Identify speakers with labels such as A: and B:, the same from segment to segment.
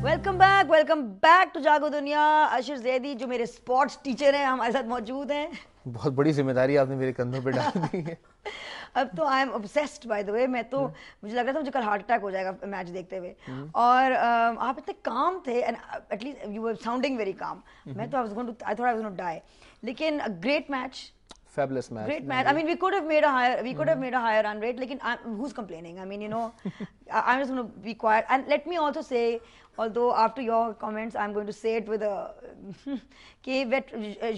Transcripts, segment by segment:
A: Welcome back to जागो दुनिया। अशर जैदी जो मेरे स्पोर्ट्स टीचर हैं हमारे साथ मौजूद हैं।
B: बहुत बड़ी जिम्मेदारी आपने मेरे कंधों पे डाल दी है।
A: अब तो I am obsessed by the way. मैं तो मुझे लग रहा था मुझे कल हार्ट अटैक हो जाएगा मैच देखते हुए। और आप इतने काम थे and at least you were sounding very calm. मैं तो I thought I was going to die. लेकिन great match,
B: Fabulous match.
A: great match. I mean, we could have made a higher run rate. Like, who's complaining? I mean, I'm just going to be quiet. And let me also say, although after your comments, I'm going to say it with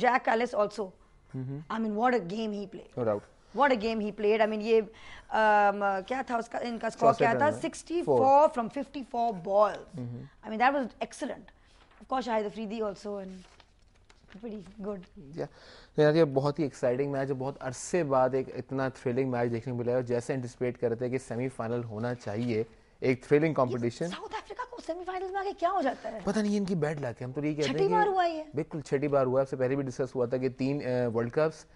A: Jacques Callis also. I mean, what a game he played.
B: No doubt.
A: What a game he played. I mean, क्या था उसका इनका score क्या था? 64 from 54 balls. I mean, that was excellent. Of course, Shahid Afridi also and pretty good.
B: यार ये बहुत ही exciting match है। बहुत अरसे बाद एक इतना थ्रिलिंग मैच देखने को मिला है। जैसे एंटिसिपेट कर रहे थे कि सेमीफाइनल होना चाहिए, एक थ्रिलिंग कंपटीशन।
A: साउथ अफ्रीका को सेमीफाइनल्स में आके क्या हो जाता है?
B: पता नहीं इनकी बैड लक है। हम तो ये कहते हैं
A: छठी बार हुआ है।
B: बिल्कुल छठी बार हुआ है। इससे पहले भी डिस्कस हुआ था कि 3 वर्ल्ड कप्स,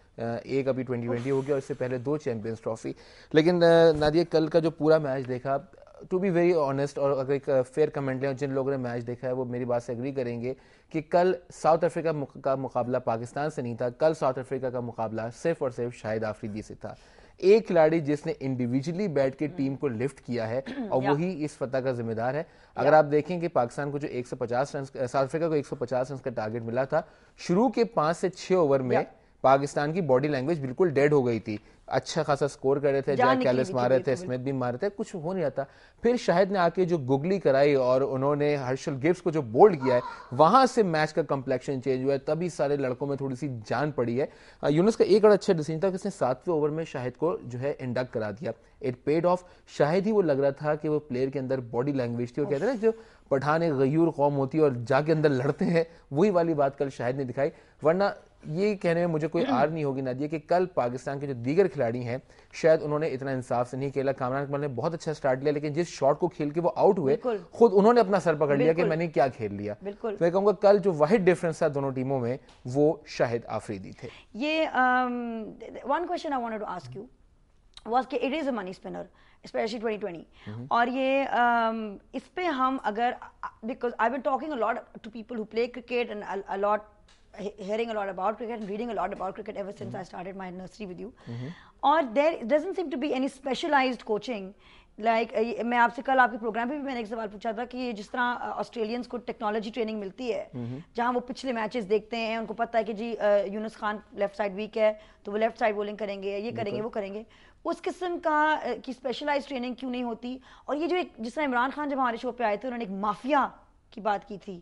B: एक अभी 2020 हो गया और इससे पहले 2 चैंपियंस ट्रॉफी। लेकिन नादिया कल का जो पूरा मैच देखा, टू बी वेरी ऑनेस्ट, और अगर एक फेयर कमेंट लें, जिन लोगों ने मैच देखा है वो मेरी बात से एग्री करेंगे कि कल साउथ अफ्रीका का मुकाबला पाकिस्तान से नहीं था। कल साउथ अफ्रीका का मुकाबला सिर्फ और सिर्फ शाहिद आफरीदी से था। एक खिलाड़ी जिसने इंडिविजुअली बैठ के टीम को लिफ्ट किया है और वही इस फतह का जिम्मेदार है। अगर आप देखें कि पाकिस्तान को जो 150 रन, साउथ अफ्रीका को 150 रन का टारगेट मिला था, शुरू के 5 से 6 ओवर में पाकिस्तान की बॉडी लैंग्वेज बिल्कुल डेड हो गई थी। अच्छा खासा स्कोर कर रहे थे, जैक कैलिस मार रहे थे, स्मिथ भी मार रहे थे, कुछ हो नहीं आता। फिर शाहिद ने आके जो गुगली कराई और उन्होंने हर्षल गिब्स को जो बोल्ड किया है, वहां से मैच का कंप्लेक्शन चेंज हुआ है। तभी सारे लड़कों में थोड़ी सी जान पड़ी है। यूनुस का एक और अच्छा डिसीजन था कि उसने 7वें ओवर में शाहिद को जो है इंडक्ट करा दिया। It paid off. शाहिद ही वो लग रहा था कि वो प्लेयर के अंदर बॉडी लैंग्वेज थी। वो कहते हैं ना जो पठान गयूर कौम होती है और जाके अंदर लड़ते हैं, वही वाली बात कल शाहिद ने दिखाई। वरना ये कहने में मुझे कोई आर नहीं होगी नादिया कि कल पाकिस्तान के जो दीगर खिलाड़ी हैं शायद उन्होंने इतना इंसाफ से नहीं खेला। कामरान इकबाल ने बहुत अच्छा स्टार्ट लिया, लेकिन जिस शॉट को खेल के वो आउट हुए, खुद उन्होंने अपना सर पकड़ लिया कि मैंने क्या खेल लिया। तो मैं कहूंगा कल जो वाहिद डिफरेंस था दोनों टीमों में वो शाहिद आफरीदी थे।
A: ये one question I wanted to ask you was कि it is a money spinner specially 2020 और ये इस पे हम अगर because I been talking a lot to people who play cricket and a lot hearing a lot about cricket and reading a lot about cricket ever since I started my nursery with you. Or there doesn't seem to be any specialized coaching. Like मैं आपसे कल आपके programme पे भी मैंने एक सवाल पूछा था कि जिस तरह ऑस्ट्रेलियंस को टेक्नोलॉजी ट्रेनिंग मिलती है, जहाँ वो पिछले मैचेस देखते हैं, उनको पता है कि जी Younis Khan left side weak है तो वो लेफ्ट साइड बॉलिंग करेंगे, ये करेंगे, वो करेंगे, उस किस्म का की स्पेशलाइज्ड ट्रेनिंग क्यों नहीं होती? और ये जो एक जिस तरह इमरान खान जब हमारे शो पे आए थे उन्होंने एक माफिया की बात की थी,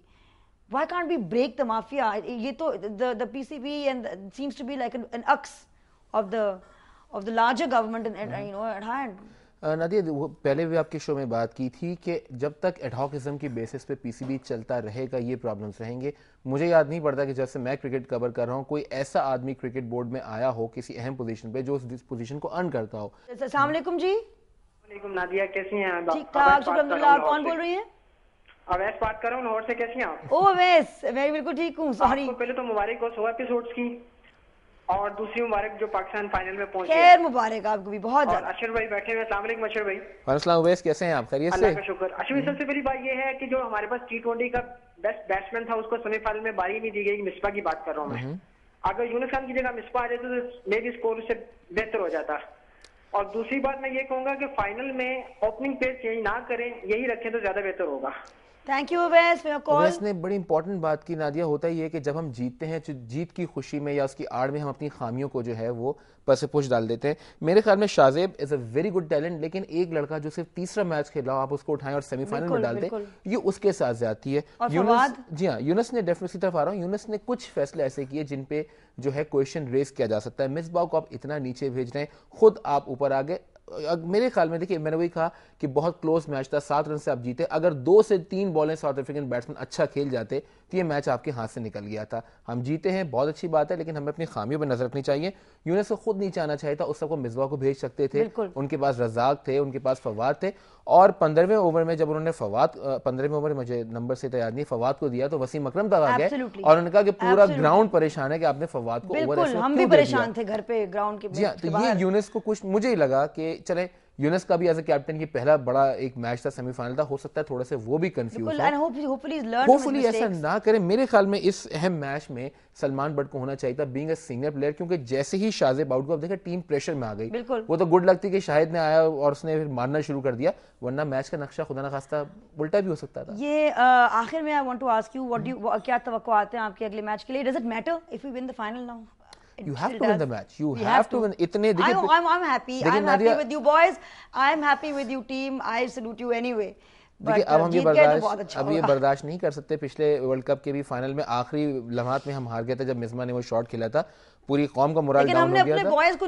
A: why can't we break the mafia? ये तो the PCB and seems to be like an axe of the larger government and at hand.
B: Nadia वो पहले भी आपके शो में बात की थी कि जब तक एडहॉकिज्म की बेसिस पे पीसीबी चलता रहेगा ये प्रॉब्लम्स रहेंगे। मुझे याद नहीं पड़ता कि जब से मैं क्रिकेट कवर कर रहा हूँ कोई ऐसा आदमी क्रिकेट बोर्ड में आया हो किसी अहम पोजीशन पे जो उस पोजीशन को अर्न करता हो।
A: अस्सलाम वालेकुम जी।
C: वालेकुम नादिया, कैसी हैं?
A: ठीक ठाक, शुक्रिया। कौन बोल रही हैं?
C: अवैस बात कर रहा हूँ लाहौर से। कैसी हैं आप?
A: ओ अवैस, मैं बिल्कुल ठीक हूँ। सॉरी,
C: पहले तो मुबारक हो 100 एपिसोड्स की, और दूसरी मुबारक जो पाकिस्तान फाइनल में पहुंचे।
A: खैर मुबारक आपको भी बहुत ज्यादा।
C: अशर भाई बैठे हुए, अस्सलाम वालेकुम अशर भाई।
B: अस्सलाम अवैस, कैसे हैं आप? खैरियत से?
C: अल्लाह का शुक्र। अशर भाई सबसे पहली बात ये है कि जो हमारे पास T20 का बेस्ट बैट्समैन था उसको सेमीफाइनल में बारी नहीं दी गई। मिसबा की बात कर रहा हूँ मैं। अगर यूनुस खान की जगह मिसबा आ जाए तो मेरी स्कोर उससे बेहतर हो जाता। और दूसरी बात मैं ये कहूंगा कि फाइनल में ओपनिंग पेस चेंज ना करें, यही रखें तो ज्यादा बेहतर होगा।
A: Thank you Awais for your call.
B: Awais ने बड़ी इंपॉर्टेंट बात की नादिया। होता ही है कि जब हम जीतते हैं, जीत की खुशी में या उसकी आड़ में हम अपनी खामियों को जो है वो पसे पुश डाल देते हैं। मेरे ख्याल में Shahzaib is a very good talent, लेकिन एक लड़का जो सिर्फ तीसरा मैच खेला हो आप उसको उठाएं और सेमीफाइनल में डाल दें, ये उसके साथ जाती है। यूनुस, जी हाँ, यूनुस ने डेफिनेटली तरफ आ रहा हूँ, यूनुस ने कुछ फैसले ऐसे किए जिन पे जो है क्वेश्चन रेज किया जा सकता है। मिसबाह को आप इतना नीचे भेज रहे हैं, खुद आप ऊपर आ गए। मेरे ख्याल में देखिए मैंने वही कहा कि बहुत क्लोज मैच था, 7 रन से आप जीते। अगर 2 से 3 बॉलें साउथ अफ्रीकन बैट्समैन अच्छा खेल जाते तो ये मैच आपके हाथ से निकल गया था। हम जीते हैं, बहुत अच्छी बात है, लेकिन हमें अपनी खामियों पर नजर रखनी चाहिए। यूनुस को खुद नीचे आना चाहिए था, उस सबको मिसबाह को भेज सकते थे। उनके पास रजाक थे, उनके पास फवाद थे। और 15वें ओवर में जब उन्होंने फवाद 15वें ओवर मुझे नंबर से तो याद नहीं, फवाद को दिया तो वसीम अकरम तक आ गए और उन्होंने कहा कि पूरा ग्राउंड परेशान है कि आपने फवाद को ओवर
A: हम भी परेशान थे घर पे ग्राउंड के।
B: जी हाँ, तो ये यूनुस को कुछ मुझे ही लगा कि चले यूनस का भी एज ए कैप्टन की पहला बड़ा एक मैच था, सेमीफाइनल था, हो सकता है थोड़ा से वो भी confuse
A: and hopefully he's learned from his
B: hopefully ऐसा
A: mistakes.
B: ना करें। मेरे ख्याल में इस अहम मैच में सलमान बट को होना चाहिए था बीइंग अ सीनियर प्लेयर, क्योंकि जैसे ही शाहजेब आउट को अब देखा टीम प्रेशर में आ गई।
A: बिल्कुल।
B: वो तो गुड लगती कि शाहिद ने आया और उसने फिर मारना शुरू कर दिया, वरना मैच का नक्शा खुदा ना खास्ता उल्टा भी हो सकता था।
A: ये आखिर में I want to ask you what do क्या तवक्कुआत हैं आपके अगले मैच के लिए? Does it matter if we win the final now?
B: You have to win the match. You have to win. इतने देखिए
A: I'm happy. I'm happy with you boys. I'm happy with you team. I salute you anyway.
B: देखिए अब हम ये बर्दाश्त नहीं कर सकते। पिछले वर्ल्ड कप के भी फाइनल में आखिरी लम्हात में हम हार गए थे जब मिस्मा ने वो शॉट खेला था, पूरी कौम का मोरल डाउन हो गया था।
A: लेकिन हमने अपने बॉयज को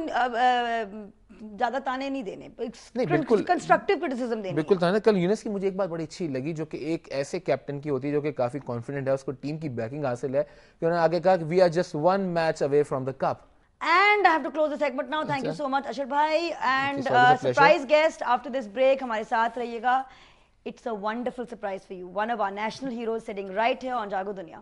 A: ज्यादा ताने नहीं देने,
B: बिल्कुल
A: कंस्ट्रक्टिव क्रिटिसिज्म देनी।
B: बिल्कुल था ना। कल यूनिस की मुझे एक बात बड़ी अच्छी लगी जो कि एक ऐसे कैप्टन की होती है जो कि काफी कॉन्फिडेंट है, उसको टीम की बैकिंग हासिल है, कि उन्होंने आगे कहा कि we are just one match away from the cup.
A: And I have to close the segment now. Thank you so much, Ashar bhai. And surprise guest after this break, हमारे साथ रहिएगा. It's a wonderful surprise for you. One of our national heroes sitting right here on Jago Dunia.